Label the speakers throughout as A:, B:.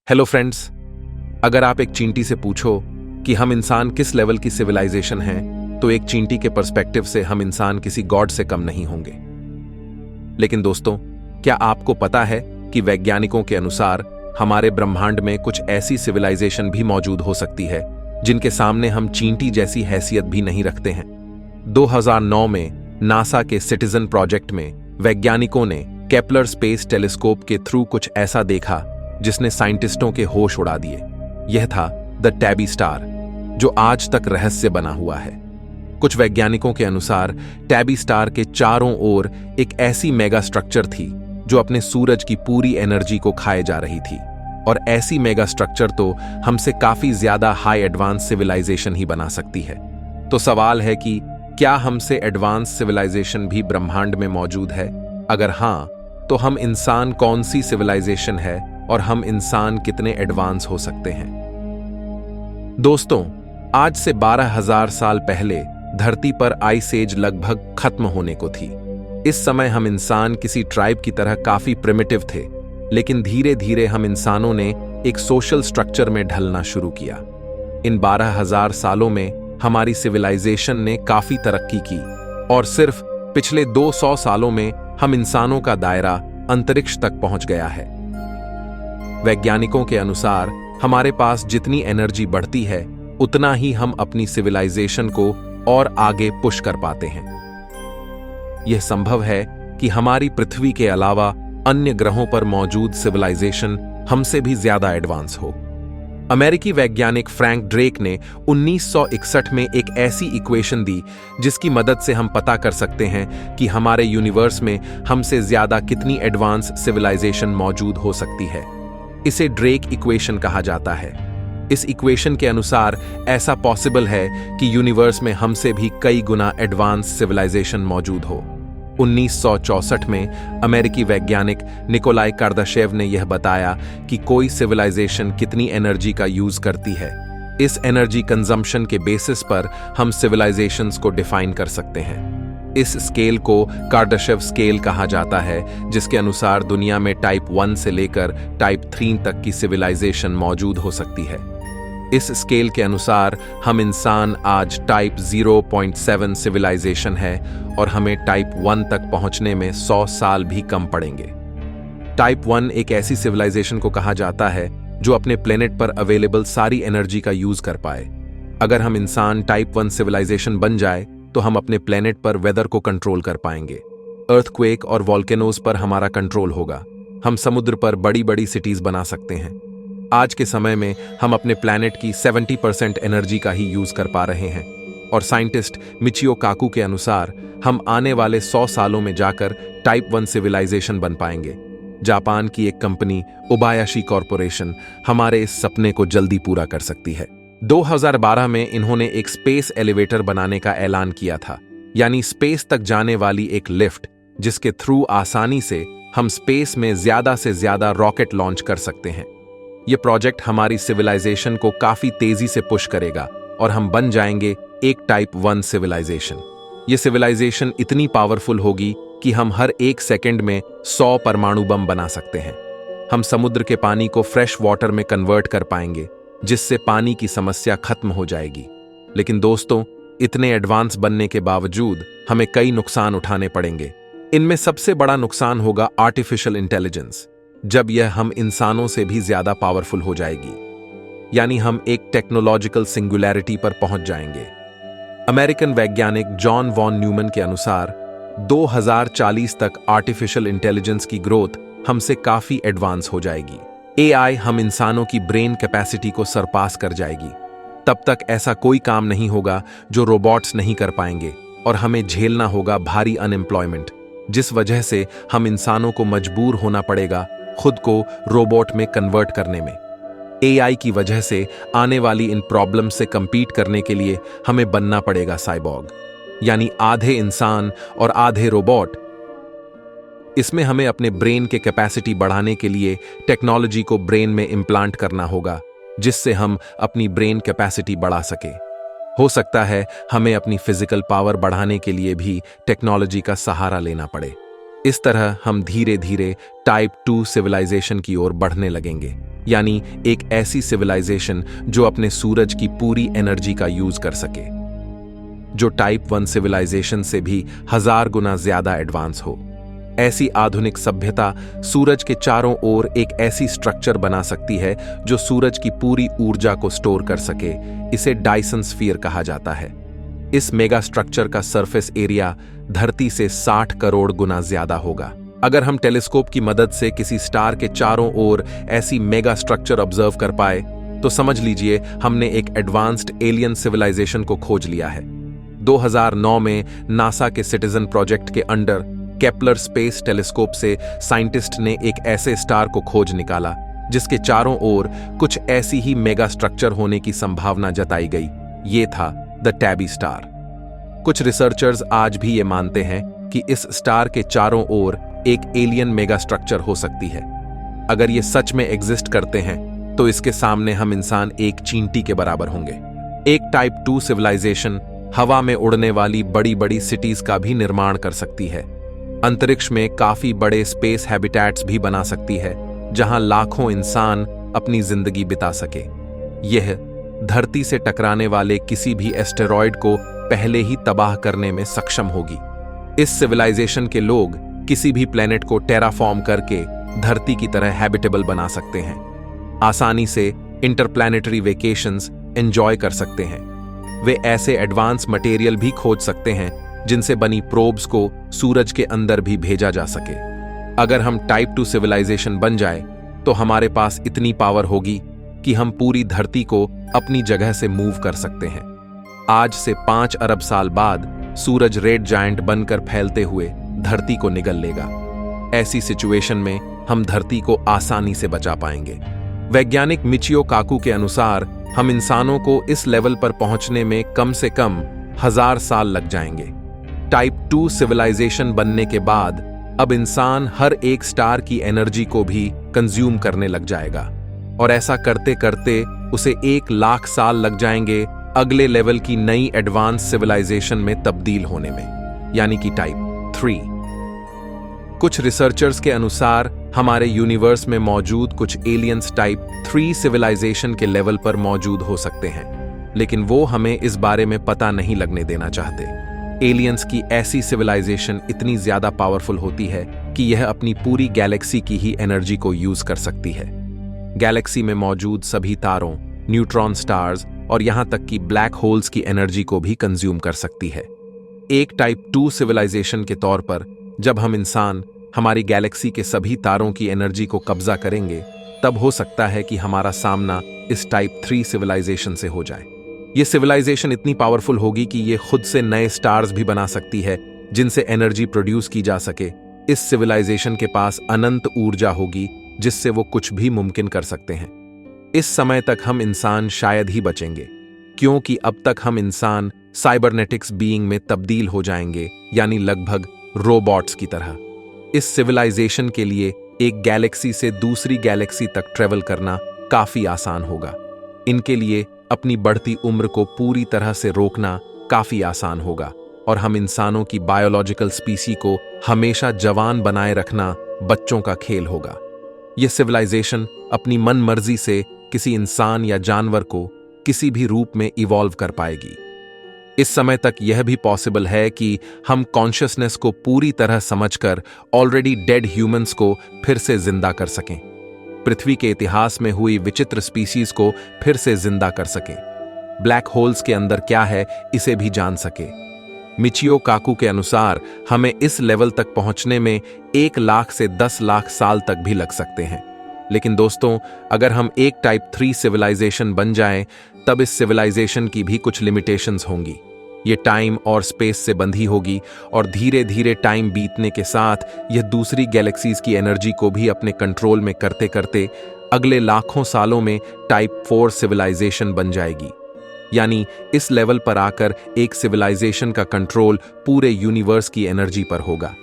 A: Hello friends, अगर आप एक चींटी से पूछो कि हम इंसान किस लेवल की सिविलाइजेशन हैं, तो एक चींटी के पर्सपेक्टिव से हम इंसान किसी गॉड से कम नहीं होंगे। लेकिन दोस्तों, क्या आपको पता है कि वैज्ञानिकों के अनुसार हमारे ब्रह्मांड में कुछ ऐसी सिविलाइजेशन भी मौजूद हो सकती है जिनके सामने हम चींटी जैसी हैसियत भी नहीं रखते हैं। 2009 में नासा के सिटीजन प्रोजेक्ट में वैज्ञानिकों ने केपलर स्पेस टेलीस्कोप के थ्रू कुछ ऐसा देखा जिसने साइंटिस्टों के होश उड़ा दिए। यह था द टैबी स्टार, जो आज तक रहस्य बना हुआ है। कुछ वैज्ञानिकों के अनुसार टैबी स्टार के चारों ओर एक ऐसी मेगा स्ट्रक्चर थी जो अपने सूरज की पूरी एनर्जी को खाए जा रही थी, और ऐसी मेगा स्ट्रक्चर तो हमसे काफी ज्यादा हाई एडवांस सिविलाइजेशन ही बना सकती है। तो सवाल है कि क्या हमसे एडवांस सिविलाइजेशन भी ब्रह्मांड में मौजूद है? अगर हां, तो हम इंसान कौन सी सिविलाइजेशन है और हम इंसान कितने एडवांस हो सकते हैं? दोस्तों, आज से 12,000 साल पहले धरती पर आइस एज लगभग खत्म होने को थी। इस समय हम इंसान किसी ट्राइब की तरह काफी प्रिमिटिव थे, लेकिन धीरे धीरे हम इंसानों ने एक सोशल स्ट्रक्चर में ढलना शुरू किया। इन 12,000 सालों में हमारी सिविलाइजेशन ने काफी तरक्की की, और सिर्फ पिछले 200 सालों में हम इंसानों का दायरा अंतरिक्ष तक पहुंच गया है। वैज्ञानिकों के अनुसार हमारे पास जितनी एनर्जी बढ़ती है, उतना ही हम अपनी सिविलाइजेशन को और आगे पुश कर पाते हैं। यह संभव है कि हमारी पृथ्वी के अलावा अन्य ग्रहों पर मौजूद सिविलाइजेशन हमसे भी ज्यादा एडवांस हो। अमेरिकी वैज्ञानिक फ्रैंक ड्रेक ने 1961 में एक ऐसी इक्वेशन दी जिसकी मदद से हम पता कर सकते हैं कि हमारे यूनिवर्स में हमसे ज्यादा कितनी एडवांस सिविलाइजेशन मौजूद हो सकती है। इसे ड्रेक इक्वेशन कहा जाता है। इस इक्वेशन के अनुसार ऐसा पॉसिबल है कि यूनिवर्स में हमसे भी कई गुना एडवांस सिविलाइजेशन मौजूद हो। 1964 में अमेरिकी वैज्ञानिक निकोलाई कार्दाशेव ने यह बताया कि कोई सिविलाइजेशन कितनी एनर्जी का यूज करती है। इस एनर्जी कंजम्पशन के बेसिस पर हम सिविलाइजेशंस को डिफाइन कर सकते हैं। इस स्केल को कार्दाशेव स्केल कहा जाता है, जिसके अनुसार दुनिया में टाइप 1 से लेकर टाइप 3 तक की सिविलाइजेशन मौजूद हो सकती है। इस स्केल के अनुसार हम इंसान आज टाइप 0.7 सिविलाइजेशन है, और हमें टाइप 1 तक पहुंचने में 100 साल भी कम पड़ेंगे। टाइप 1 एक ऐसी सिविलाइजेशन को कहा जाता है जो अपने प्लेनेट पर अवेलेबल सारी एनर्जी का यूज कर पाए। अगर हम इंसान टाइप 1 सिविलाइजेशन बन जाए तो हम अपने प्लेनेट पर वेदर को कंट्रोल कर पाएंगे। अर्थक्वेक और वॉल्केनोज पर हमारा कंट्रोल होगा। हम समुद्र पर बड़ी बड़ी सिटीज बना सकते हैं। आज के समय में हम अपने प्लैनेट की 70% एनर्जी का ही यूज कर पा रहे हैं, और साइंटिस्ट मिचियो काकू के अनुसार हम आने वाले 100 सालों में जाकर टाइप 1 सिविलाइजेशन बन पाएंगे। जापान की एक कंपनी ओबायाशी कॉरपोरेशन हमारे इस सपने को जल्दी पूरा कर सकती है। 2012 में इन्होंने एक स्पेस एलिवेटर बनाने का ऐलान किया था, यानी स्पेस तक जाने वाली एक लिफ्ट, जिसके थ्रू आसानी से हम स्पेस में ज्यादा से ज्यादा रॉकेट लॉन्च कर सकते हैं। यह प्रोजेक्ट हमारी सिविलाइजेशन को काफी तेजी से पुश करेगा, और हम बन जाएंगे एक टाइप 1 सिविलाइजेशन। यह सिविलाइजेशन इतनी पावरफुल होगी कि हम हर एक सेकंड में 100 परमाणु बम बना सकते हैं। हम समुद्र के पानी को फ्रेश वाटर में कन्वर्ट कर पाएंगे, जिससे पानी की समस्या खत्म हो जाएगी। लेकिन दोस्तों, इतने एडवांस बनने के बावजूद हमें कई नुकसान उठाने पड़ेंगे। इनमें सबसे बड़ा नुकसान होगा आर्टिफिशियल इंटेलिजेंस, जब यह हम इंसानों से भी ज्यादा पावरफुल हो जाएगी, यानी हम एक टेक्नोलॉजिकल सिंगुलैरिटी पर पहुंच जाएंगे। अमेरिकन वैज्ञानिक जॉन वॉन न्यूमन के अनुसार 2040 तक आर्टिफिशियल इंटेलिजेंस की ग्रोथ हमसे काफी एडवांस हो जाएगी। एआई हम इंसानों की ब्रेन कैपेसिटी को सरपास कर जाएगी। तब तक ऐसा कोई काम नहीं होगा जो रोबोट्स नहीं कर पाएंगे, और हमें झेलना होगा भारी अनएम्प्लॉयमेंट, जिस वजह से हम इंसानों को मजबूर होना पड़ेगा खुद को रोबोट में कन्वर्ट करने में। एआई की वजह से आने वाली इन प्रॉब्लम से कंपीट करने के लिए हमें बनना पड़ेगा साइबॉर्ग, यानी आधे इंसान और आधे रोबोट। इसमें हमें अपने ब्रेन के कैपेसिटी बढ़ाने के लिए टेक्नोलॉजी को ब्रेन में इम्प्लांट करना होगा, जिससे हम अपनी ब्रेन कैपेसिटी बढ़ा सके। हो सकता है हमें अपनी फिजिकल पावर बढ़ाने के लिए भी टेक्नोलॉजी का सहारा लेना पड़े। इस तरह हम धीरे धीरे टाइप 2 सिविलाइजेशन की ओर बढ़ने लगेंगे। यानी एक ऐसी सिविलाइजेशन जो अपने सूरज की पूरी एनर्जी का यूज कर सके, जो टाइप 1 सिविलाइजेशन से भी 1000 गुना ज्यादा एडवांस हो। ऐसी आधुनिक सभ्यता सूरज के चारों ओर एक ऐसी स्ट्रक्चर बना सकती है जो सूरज की पूरी ऊर्जा को स्टोर कर सके। इसे डायसन स्फीयर कहा जाता है। इस मेगा स्ट्रक्चर का सरफेस एरिया धरती से 60 करोड़ गुना ज्यादा होगा। अगर हम टेलीस्कोप की मदद से किसी स्टार के चारों ओर ऐसी मेगा स्ट्रक्चर ऑब्जर्व कर पाए तो समझ लीजिए हमने एक एडवांस्ड एलियन सिविलाइजेशन को खोज लिया है। 2009 में नासा के सिटीजन प्रोजेक्ट के अंडर केपलर स्पेस टेलीस्कोप से साइंटिस्ट ने एक ऐसे स्टार को खोज निकाला जिसके चारों ओर कुछ ऐसी ही मेगा स्ट्रक्चर होने की संभावना जताई गई। ये था द टैबी स्टार। कुछ रिसर्चर्स आज भी ये मानते हैं कि इस स्टार के चारों ओर एक एलियन मेगा स्ट्रक्चर हो सकती है। अगर ये सच में एग्जिस्ट करते हैं तो इसके सामने हम इंसान एक चींटी के बराबर होंगे। एक टाइप 2 सिविलाइजेशन हवा में उड़ने वाली बड़ी बड़ी सिटीज का भी निर्माण कर सकती है। अंतरिक्ष में काफी बड़े स्पेस हैबिटेट्स भी बना सकती है जहां लाखों इंसान अपनी जिंदगी बिता सके। यह धरती से टकराने वाले किसी भी एस्टेरॉयड को पहले ही तबाह करने में सक्षम होगी। इस सिविलाइजेशन के लोग किसी भी प्लेनेट को टेराफॉर्म करके धरती की तरह हैबिटेबल बना सकते हैं, आसानी से इंटरप्लैनेटरी वेकेशंस एंजॉय कर सकते हैं। वे ऐसे एडवांस मटेरियल भी खोज सकते हैं जिनसे बनी प्रोब्स को सूरज के अंदर भी भेजा जा सके। अगर हम टाइप 2 सिविलाइजेशन बन जाए तो हमारे पास इतनी पावर होगी कि हम पूरी धरती को अपनी जगह से मूव कर सकते हैं। आज से 5 अरब साल बाद सूरज रेड जायंट बनकर फैलते हुए धरती को निगल लेगा। ऐसी सिचुएशन में हम धरती को आसानी से बचा पाएंगे। वैज्ञानिक मिचियो काकू के अनुसार हम इंसानों को इस लेवल पर पहुंचने में कम से कम 1000 साल लग जाएंगे। टाइप 2 सिविलाइजेशन बनने के बाद अब इंसान हर एक स्टार की एनर्जी को भी कंज्यूम करने लग जाएगा और ऐसा करते करते उसे 1 लाख साल लग जाएंगे अगले लेवल की नई एडवांस सिविलाइजेशन में तब्दील होने में, यानी कि टाइप 3। कुछ रिसर्चर्स के अनुसार हमारे यूनिवर्स में मौजूद कुछ एलियंस टाइप 3 सिविलाइजेशन के लेवल पर मौजूद हो सकते हैं, लेकिन वो हमें इस बारे में पता नहीं लगने देना चाहते। एलियंस की ऐसी सिविलाइजेशन इतनी ज्यादा पावरफुल होती है कि यह अपनी पूरी गैलेक्सी की ही एनर्जी को यूज कर सकती है। गैलेक्सी में मौजूद सभी तारों, न्यूट्रॉन स्टार्स और यहां तक कि ब्लैक होल्स की एनर्जी को भी कंज्यूम कर सकती है। एक टाइप 2 सिविलाइजेशन के तौर पर जब हम इंसान हमारी गैलेक्सी के सभी तारों की एनर्जी को कब्जा करेंगे तब हो सकता है कि हमारा सामना इस टाइप 3 सिविलाइजेशन से हो जाए। ये सिविलाइजेशन इतनी पावरफुल होगी कि ये खुद से नए स्टार्स भी बना सकती है जिनसे एनर्जी प्रोड्यूस की जा सके। इस सिविलाइजेशन के पास अनंत ऊर्जा होगी जिससे वो कुछ भी मुमकिन कर सकते हैं। इस समय तक हम इंसान शायद ही बचेंगे, क्योंकि अब तक हम इंसान साइबरनेटिक्स बीइंग में तब्दील हो जाएंगे, यानी लगभग रोबोट्स की तरह। इस सिविलाइजेशन के लिए एक गैलेक्सी से दूसरी गैलेक्सी तक ट्रेवल करना काफी आसान होगा। इनके लिए अपनी बढ़ती उम्र को पूरी तरह से रोकना काफी आसान होगा और हम इंसानों की बायोलॉजिकल स्पीसी को हमेशा जवान बनाए रखना बच्चों का खेल होगा। यह सिविलाइजेशन अपनी मन मर्जी से किसी इंसान या जानवर को किसी भी रूप में इवॉल्व कर पाएगी। इस समय तक यह भी पॉसिबल है कि हम कॉन्शियसनेस को पूरी तरह समझकर ऑलरेडी डेड ह्यूमंस को फिर से जिंदा कर सकें, पृथ्वी के इतिहास में हुई विचित्र स्पीसीज को फिर से जिंदा कर सकें, ब्लैक होल्स के अंदर क्या है इसे भी जान सके। मिचियो काकू के अनुसार हमें इस लेवल तक पहुंचने में 1 लाख से 10 लाख साल तक भी लग सकते हैं। लेकिन दोस्तों, अगर हम एक टाइप 3 सिविलाइजेशन बन जाएं, तब इस सिविलाइजेशन की भी कुछ लिमिटेशंस होंगी। ये टाइम और स्पेस से बंधी होगी और धीरे धीरे टाइम बीतने के साथ यह दूसरी गैलेक्सीज की एनर्जी को भी अपने कंट्रोल में करते करते अगले लाखों सालों में टाइप 4 सिविलाइजेशन बन जाएगी। यानी इस लेवल पर आकर एक सिविलाइजेशन का कंट्रोल पूरे यूनिवर्स की एनर्जी पर होगा।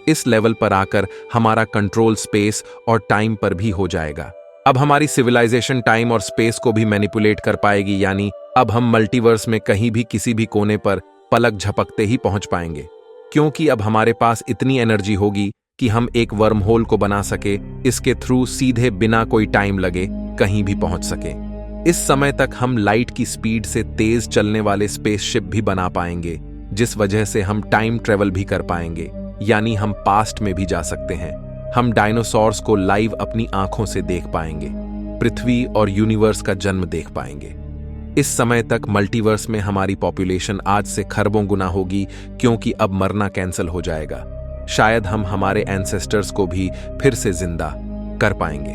A: इस लेवल पर आकर हमारा कंट्रोल स्पेस और टाइम पर भी हो जाएगा। अब हमारी सिविलाइजेशन टाइम और स्पेस को भी मैनिपुलेट कर पाएगी, यानी अब हम मल्टीवर्स में कहीं भी किसी भी कोने पर पलक झपकते ही पहुंच पाएंगे, क्योंकि अब हमारे पास इतनी एनर्जी होगी कि हम एक वर्म होल को बना सके, इसके थ्रू सीधे बिना कोई टाइम लगे कहीं भी पहुंच सके। इस समय तक हम लाइट की स्पीड से तेज चलने वाले स्पेसशिप भी बना पाएंगे, जिस वजह से हम टाइम ट्रेवल भी कर पाएंगे, यानी हम पास्ट में भी जा सकते हैं। हम डायनासोर्स को लाइव अपनी आंखों से देख पाएंगे, पृथ्वी और यूनिवर्स का जन्म देख पाएंगे। इस समय तक मल्टीवर्स में हमारी पॉपुलेशन आज से खरबों गुना होगी, क्योंकि अब मरना कैंसिल हो जाएगा। शायद हम हमारे एंसेस्टर्स को भी फिर से जिंदा कर पाएंगे।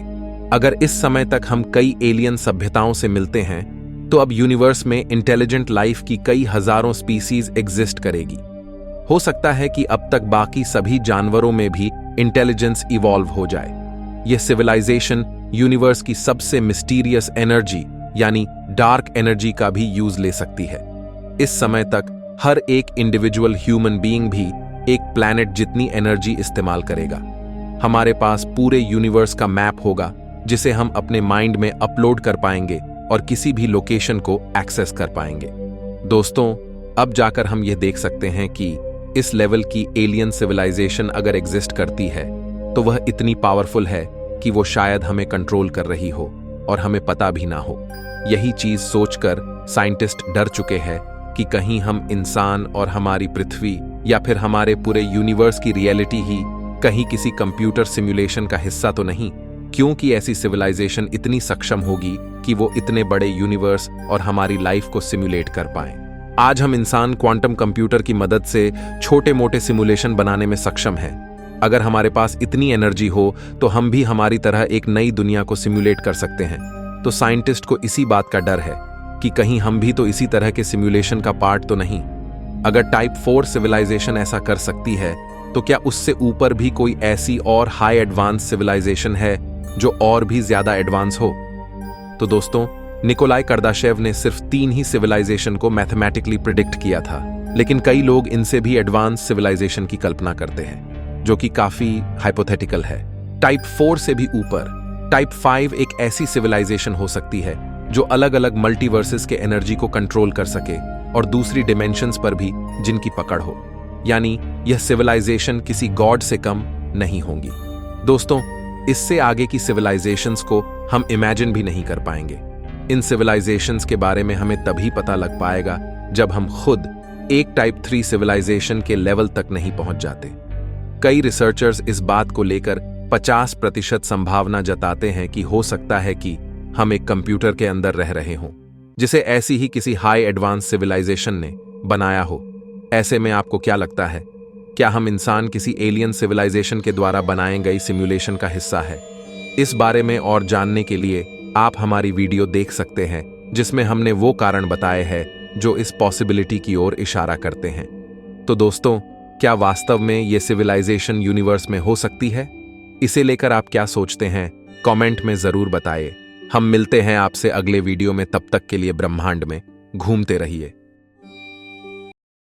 A: अगर इस समय तक हम कई एलियन सभ्यताओं से मिलते हैं, तो अब यूनिवर्स में इंटेलिजेंट लाइफ की कई हजारों स्पीसीज एग्जिस्ट करेगी। हो सकता है कि अब तक बाकी सभी जानवरों में भी इंटेलिजेंस इवॉल्व हो जाए। यह सिविलाइजेशन यूनिवर्स की सबसे मिस्टीरियस एनर्जी यानी डार्क एनर्जी का भी यूज ले सकती है। इस समय तक हर एक इंडिविजुअल ह्यूमन बीइंग भी एक प्लैनेट जितनी एनर्जी इस्तेमाल करेगा। हमारे पास पूरे यूनिवर्स का मैप होगा, जिसे हम अपने माइंड में अपलोड कर पाएंगे और किसी भी लोकेशन को एक्सेस कर पाएंगे। दोस्तों, अब जाकर हम यह देख सकते हैं कि इस लेवल की एलियन सिविलाइजेशन अगर एग्जिस्ट करती है, तो वह इतनी पावरफुल है कि वो शायद हमें कंट्रोल कर रही हो और हमें पता भी ना हो। यही चीज सोचकर साइंटिस्ट डर चुके हैं कि कहीं हम इंसान और हमारी पृथ्वी या फिर हमारे पूरे यूनिवर्स की रियलिटी ही कहीं किसी कंप्यूटर सिमुलेशन का हिस्सा तो नहीं, क्योंकि ऐसी सिविलाइजेशन इतनी सक्षम होगी कि वो इतने बड़े यूनिवर्स और हमारी लाइफ को सिमुलेट कर पाएं। आज हम इंसान क्वांटम कंप्यूटर की मदद से छोटे मोटे सिमुलेशन बनाने में सक्षम हैं। अगर हमारे पास इतनी एनर्जी हो तो हम भी हमारी तरह एक नई दुनिया को सिमुलेट कर सकते हैं। तो साइंटिस्ट को इसी बात का डर है कि कहीं हम भी तो इसी तरह के सिमुलेशन का पार्ट तो नहीं। अगर टाइप 4 सिविलाइजेशन ऐसा कर सकती है, तो क्या उससे ऊपर भी कोई ऐसी और हाई एडवांस सिविलाइजेशन है जो और भी ज्यादा एडवांस हो? तो दोस्तों, निकोलाई कर्दाशेव ने सिर्फ 3 ही सिविलाइजेशन को मैथमेटिकली प्रिडिक्ट किया था, लेकिन कई लोग इनसे भी एडवांस सिविलाइजेशन की कल्पना करते हैं, जो कि काफी हाइपोथेटिकल है। टाइप 4 से भी ऊपर टाइप 5 एक ऐसी सिविलाइजेशन हो सकती है जो अलग अलग मल्टीवर्सेस के एनर्जी को कंट्रोल कर सके और दूसरी डिमेंशंस पर भी जिनकी पकड़ हो, यानी यह सिविलाइजेशन किसी गॉड से कम नहीं होंगी। दोस्तों, इससे आगे की सिविलाइजेशंस को हम इमेजिन भी नहीं कर पाएंगे। इन सिविलाइजेशंस के बारे में हमें तभी पता लग पाएगा जब हम खुद एक टाइप 3 सिविलाइजेशन के लेवल तक नहीं पहुंच जाते। कई रिसर्चर्स इस बात को लेकर 50% संभावना जताते हैं कि हो सकता है कि हम एक कंप्यूटर के अंदर रह रहे हों, जिसे ऐसी ही किसी हाई एडवांस सिविलाइजेशन ने बनाया हो। ऐसे में आपको क्या लगता है, क्या हम इंसान किसी एलियन सिविलाइजेशन के द्वारा बनाए गई सिमुलेशन का हिस्सा है? इस बारे में और जानने के लिए आप हमारी वीडियो देख सकते हैं, जिसमें हमने वो कारण बताए हैं जो इस पॉसिबिलिटी की ओर इशारा करते हैं। तो दोस्तों, क्या वास्तव में ये सिविलाइजेशन यूनिवर्स में हो सकती है? इसे लेकर आप क्या सोचते हैं, कमेंट में जरूर बताइए। हम मिलते हैं आपसे अगले वीडियो में, तब तक के लिए ब्रह्मांड में घूमते रहिए।